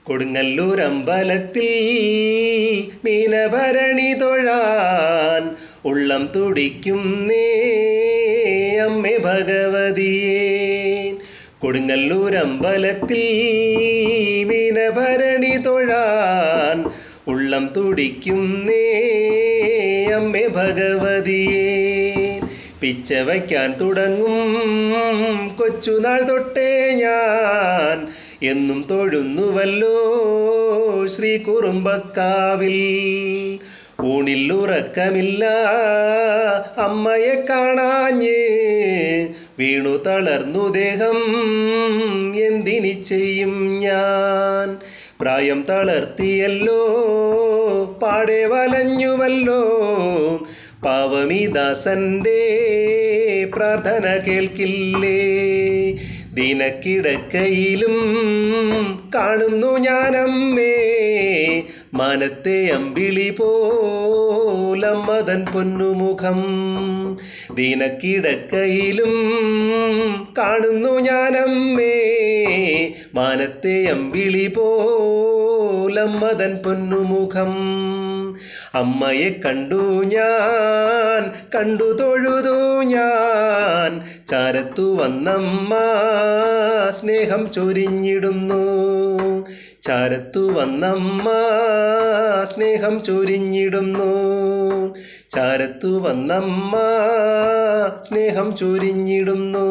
കൊടുങ്ങല്ലൂർ അമ്പലത്തിൽ മീനഭരണി തൊഴാൻ ഉള്ളം തുടിക്കുന്നേ അമ്മേ ഭഗവതിയേ. കൊടുങ്ങല്ലൂർ അമ്പലത്തിൽ മീനഭരണി തൊഴാൻ ഉള്ളം തുടിക്കുന്നേ അമ്മേ ഭഗവതിയേ. പിച്ച വയ്ക്കാൻ തുടങ്ങും കൊച്ചുനാൾ തൊട്ടേ ഞാൻ എന്നും തൊഴുന്നുവല്ലോ ശ്രീ കുറുമ്പക്കാവിൽ. ഊണിൽ ഉറക്കമില്ല അമ്മയെ കാണാഞ്ഞ്, വീണു തളർന്നു ദേഹം എന്തിനി ചെയ്യും ഞാൻ. പ്രായം തളർത്തിയല്ലോ പാടെ വലഞ്ഞുവല്ലോ, പാവമിദാസന്റെ പ്രാർത്ഥന കേൾക്കില്ലേ. ദിനക്കിടക്കയിലും കാണുന്നു ഞാനമ്മേ, മാനത്തെ അമ്പിളി പോലമ്മതൻ പൊന്നുമുഖം. ദിനക്കിടക്കയിലും കാണുന്നു ഞാനമ്മേ, മാനത്തെ അമ്പിളി പോലമ്മതൻ പൊന്നുമുഖം. അമ്മയെ കണ്ടു ഞാൻ, കണ്ടു തൊഴുതു ഞാൻ, ചാരത്തു വന്നമ്മ സ്നേഹം ചൊരിഞ്ഞിടുന്നു. ചാരത്തു വന്നമ്മ സ്നേഹം ചൊരിഞ്ഞിടുന്നു. ചാരത്തു വന്നമ്മ സ്നേഹം ചൊരിഞ്ഞിടുന്നു.